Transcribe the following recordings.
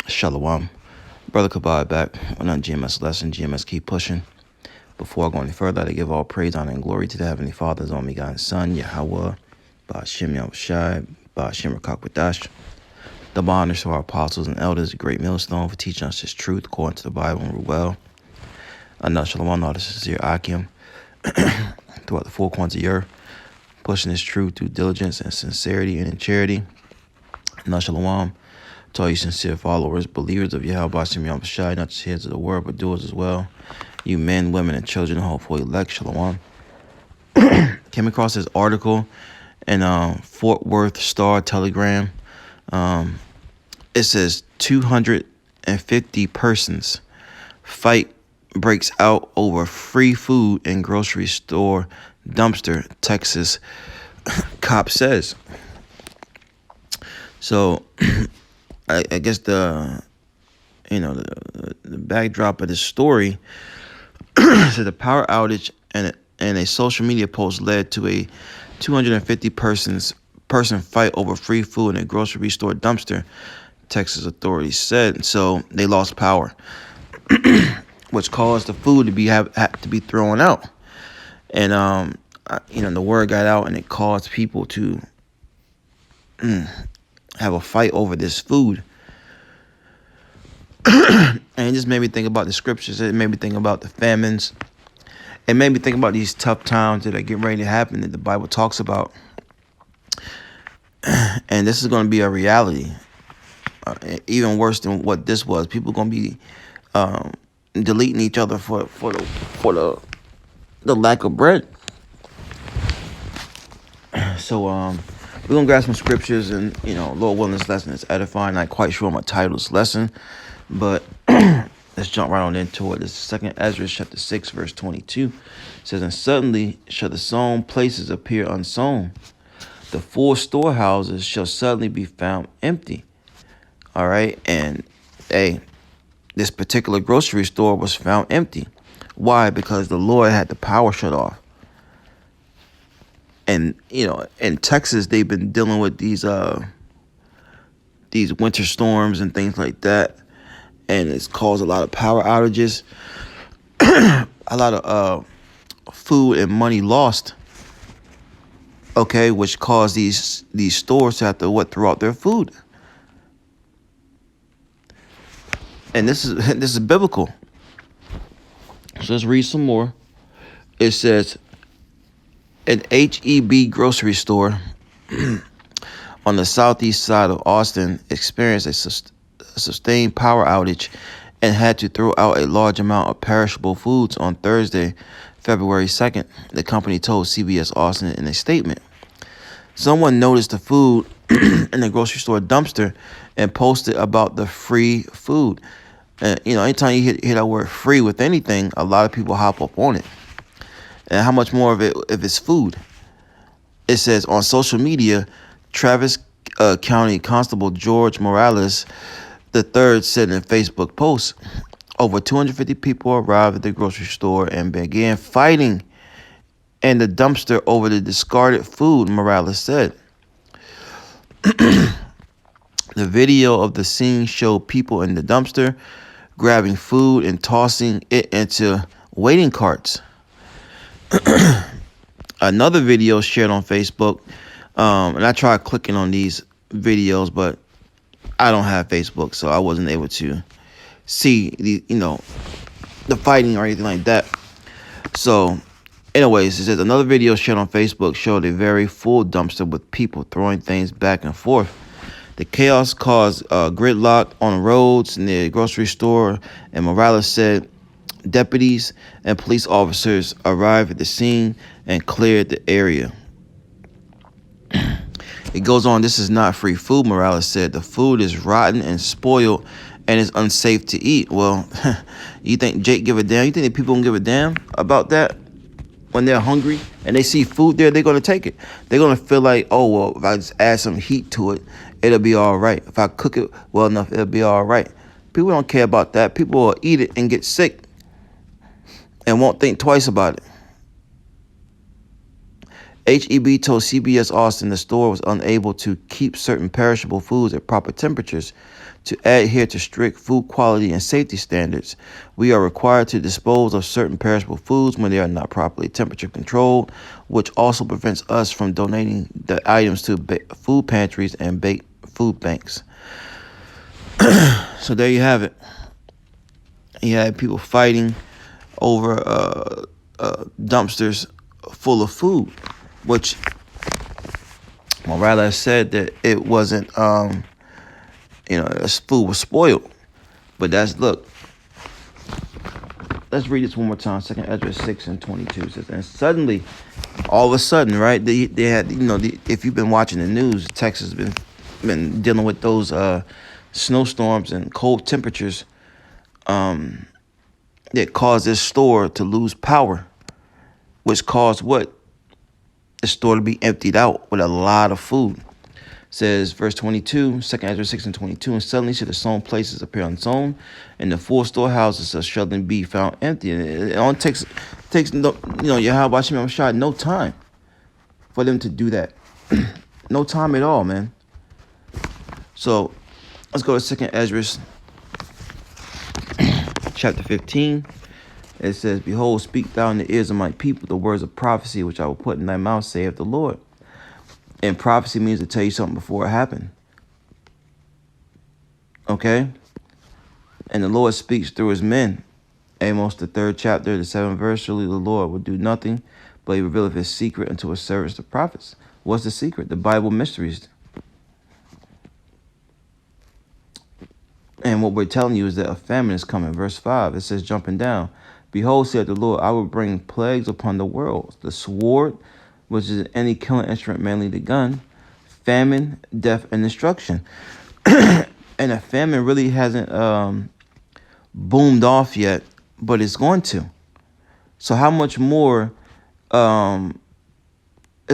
Shalom. Brother Kabad back on our GMS lesson. GMS keep pushing. Before I go any further, I give all praise, honor, and glory to the Heavenly Father's only God and Son, YAHAWAH, BAHASHAM, YAHAWASHI, BAHASHAM, Rakakwadash. Double honors to our apostles and elders, a great millstone for teaching us His truth according to the Bible and well. Another Shalom, all the sincere Akim throughout the four corners of the earth, pushing His truth through diligence and sincerity and in charity. Another Shalom to all you sincere followers, believers of YAHAWASHI, not just heads of the word, but doers as well. You men, women, and children, hopefully elect. Shalom. Came across this article in Fort Worth Star Telegram. It says 250 persons fight breaks out over free food in grocery store dumpster, Texas, cop says. So I guess the backdrop of this story said the power outage and a social media post led to a 250 person fight over free food in a grocery store dumpster, Texas authorities said. So they lost power, which caused the food to have to be thrown out. And the word got out, and it caused people to have a fight over this food. And it just made me think about the scriptures. It made me think about the famines. It made me think about these tough times that are getting ready to happen that the Bible talks about. And this is going to be a reality, even worse than what this was. People are going to be deleting each other for the lack of bread. So we're going to grab some scriptures, and Lord willing, this lesson is edifying. Not quite sure my title's lesson, but let's jump right on into it. This is 2 Ezra chapter 6, verse 22. It says, "And suddenly shall the sown places appear unsown. The full storehouses shall suddenly be found empty." All right. And this particular grocery store was found empty. Why? Because the Lord had the power shut off. And, in Texas, they've been dealing with these winter storms and things like that. And it's caused a lot of power outages, a lot of food and money lost. Okay, which caused these stores to have to throw out their food. And this is biblical. So let's read some more. It says, an HEB grocery store on the southeast side of Austin experienced a sustained power outage and had to throw out a large amount of perishable foods on Thursday, February 2nd, the company told CBS Austin in a statement. Someone noticed the food in the grocery store dumpster and posted about the free food. And, anytime you hear that word free with anything, a lot of people hop up on it. And how much more of it if it's food? It says on social media, Travis County Constable George Morales III said in a Facebook post, over 250 people arrived at the grocery store and began fighting in the dumpster over the discarded food, Morales said. The video of the scene showed people in the dumpster grabbing food and tossing it into waiting carts. Another video shared on Facebook, and I tried clicking on these videos, but I don't have Facebook, so I wasn't able to see the fighting or anything like that. So anyways, it says another video shared on Facebook showed a very full dumpster with people throwing things back and forth. The chaos caused gridlock on roads near the grocery store, and Morales said deputies and police officers arrived at the scene and cleared the area. It goes on, this is not free food, Morales said. The food is rotten and spoiled and is unsafe to eat. Well, you think Jake give a damn? You think that people don't give a damn about that? When they're hungry and they see food there, they're going to take it. They're going to feel like, oh, well, if I just add some heat to it, it'll be all right. If I cook it well enough, it'll be all right. People don't care about that. People will eat it and get sick and won't think twice about it. HEB told CBS Austin the store was unable to keep certain perishable foods at proper temperatures to adhere to strict food quality and safety standards. We are required to dispose of certain perishable foods when they are not properly temperature controlled, which also prevents us from donating the items to food pantries and food banks. So there you have it. You had people fighting over dumpsters full of food, which Raleigh said that it wasn't, this food was spoiled. But look, let's read this one more time. 2 Ezra 6:22 says, and suddenly, all of a sudden, right, they had, if you've been watching the news, Texas has been dealing with those snowstorms and cold temperatures that caused this store to lose power, which caused what? The store to be emptied out with a lot of food. It says, verse 22, 2 Ezra 6:22, and suddenly should the sown places appear unsown, and the full storehouses shall then be found empty. And it only takes YAHAWASHI no time for them to do that. No time at all, man. So let's go to 2 Ezra chapter 15. It says, behold, speak thou in the ears of my people the words of prophecy, which I will put in thy mouth, saith the Lord. And prophecy means to tell you something before it happened. Okay? And the Lord speaks through his men. Amos, the 3rd chapter, the 7th verse, surely the Lord will do nothing, but he revealeth his secret unto his servants, the prophets. What's the secret? The Bible mysteries. And what we're telling you is that a famine is coming. Verse 5, it says, jumping down, behold, saith the Lord, I will bring plagues upon the world, the sword, which is any killing instrument, mainly the gun, famine, death, and destruction. And a famine really hasn't boomed off yet, but it's going to. So how much more is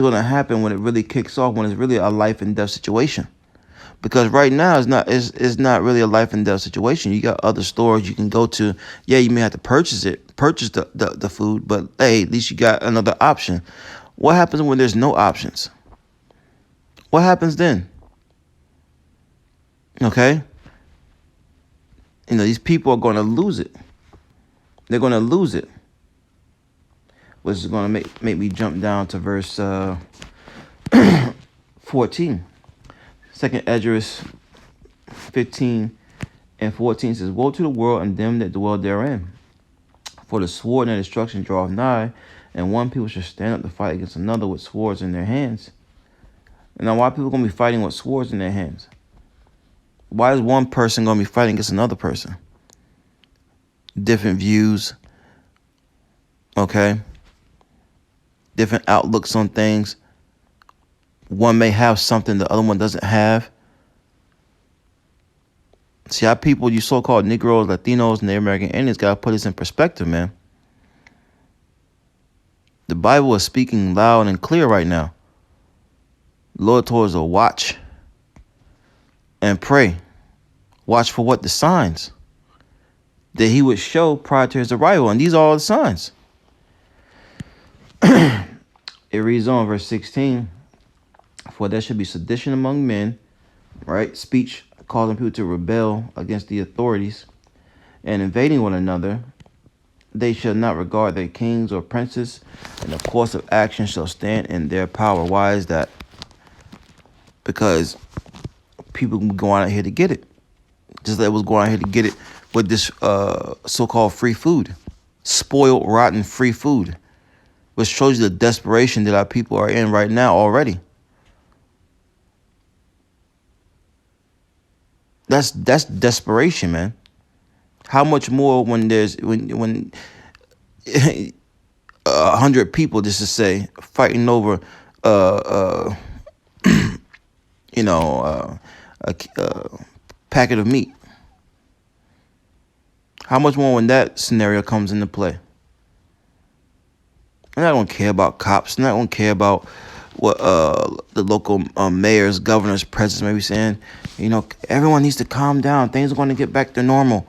going to happen when it really kicks off, when it's really a life and death situation? Because right now it's not really a life and death situation. You got other stores you can go to. Yeah, you may have to purchase the food, but hey, at least you got another option. What happens when there's no options? What happens then? Okay? These people are going to lose it. They're going to lose it. Which is going to make me jump down to verse 14. 2 Ezra 15:14 says, woe to the world and them that dwell therein. For the sword and destruction draweth nigh, and one people shall stand up to fight against another with swords in their hands. And now, why are people going to be fighting with swords in their hands? Why is one person going to be fighting against another person? Different views. Okay? Different outlooks on things. One may have something the other one doesn't have. See, how people, you so-called Negroes, Latinos, Native American Indians, got to put this in perspective, man. The Bible is speaking loud and clear right now. The Lord told us to watch and pray. Watch for what? The signs that he would show prior to his arrival. And these are all the signs. It reads on, verse 16. For there should be sedition among men, right? Speech causing people to rebel against the authorities and invading one another. They shall not regard their kings or princes, and the course of action shall stand in their power. Why is that? Because people go out here to get it. Just like it was going out here to get it with this so-called free food. Spoiled, rotten, free food. Which shows you the desperation that our people are in right now already. That's desperation, man. How much more when there's when 100 people, just to say, fighting over a packet of meat. How much more when that scenario comes into play? They're not gonna care about cops. They're not gonna care about what the local mayors, governors, presidents may be saying. Everyone needs to calm down. Things are going to get back to normal.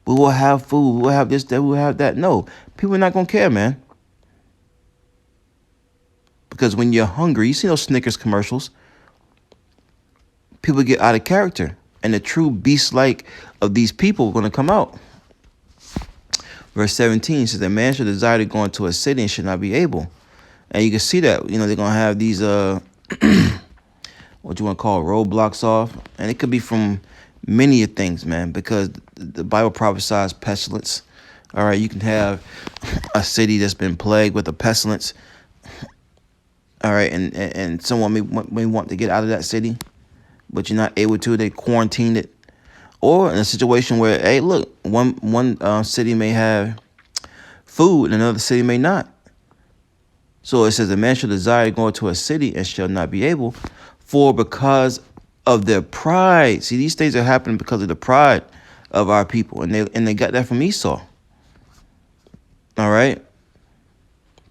We will have food. We will have this, that, we will have that. No, people are not going to care, man. Because when you're hungry, you see those Snickers commercials, people get out of character. And the true beast-like of these people are going to come out. Verse 17 says that man should desire to go into a city and should not be able. And you can see that, they're going to have these, what you want to call roadblocks off. And it could be from many things, man, because the Bible prophesies pestilence. All right, you can have a city that's been plagued with a pestilence. All right, and someone may want to get out of that city, but you're not able to. They quarantined it. Or in a situation where, hey, look, one city may have food and another city may not. So it says, a man shall desire to go into a city and shall not be able, for because of their pride. See, these things are happening because of the pride of our people. And they got that from Esau. All right.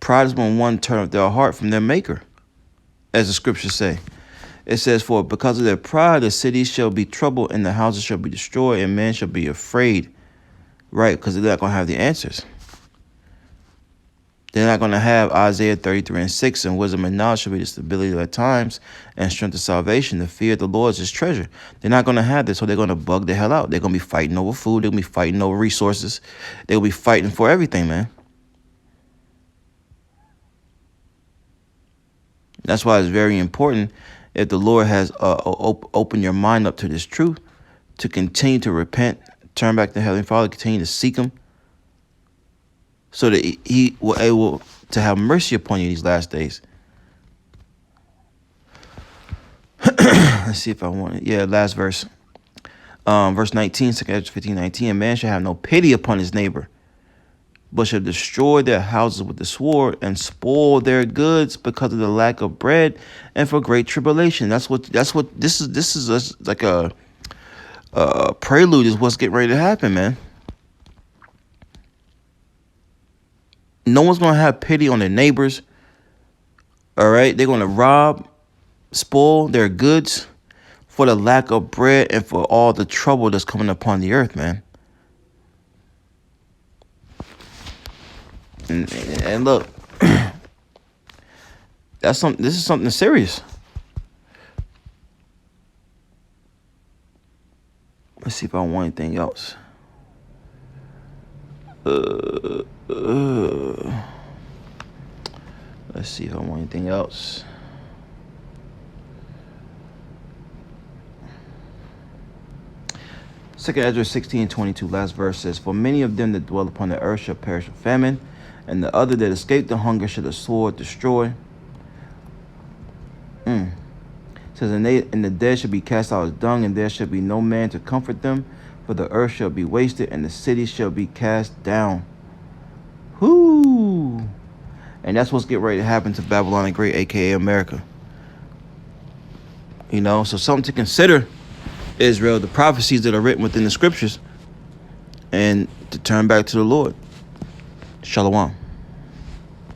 Pride is when one turn their heart from their maker, as the scriptures say. It says, for because of their pride, the cities shall be troubled and the houses shall be destroyed and man shall be afraid. Right, because they're not going to have the answers. They're not going to have Isaiah 33:6, and wisdom and knowledge shall be the stability of their times and strength of salvation. The fear of the Lord is his treasure. They're not going to have this, so they're going to bug the hell out. They're going to be fighting over food. They're going to be fighting over resources. They'll be fighting for everything, man. That's why it's very important, if the Lord has opened your mind up to this truth, to continue to repent, turn back to Heavenly Father, continue to seek him, so that he will able to have mercy upon you these last days. Let's see if I want it. Yeah, last verse. Verse 19, 2 Ezra 15:19. A man shall have no pity upon his neighbor, but shall destroy their houses with the sword and spoil their goods because of the lack of bread and for great tribulation. That's what this is. This is like a prelude is what's getting ready to happen, man. No one's going to have pity on their neighbors. All right. They're going to rob, spoil their goods for the lack of bread and for all the trouble that's coming upon the earth, man. And look, this is something serious. Let's see if I want anything else. Let's see if I want anything else. Second Ezra 16:22, last verse says, for many of them that dwell upon the earth shall perish with famine, and the other that escape the hunger shall the sword destroy. It says, and the dead shall be cast out as dung, and there shall be no man to comfort them, for the earth shall be wasted, and the cities shall be cast down. Whoo! And that's what's getting ready to happen to Babylon the Great, a.k.a. America. So something to consider, Israel, the prophecies that are written within the scriptures, and to turn back to the Lord. Shalom.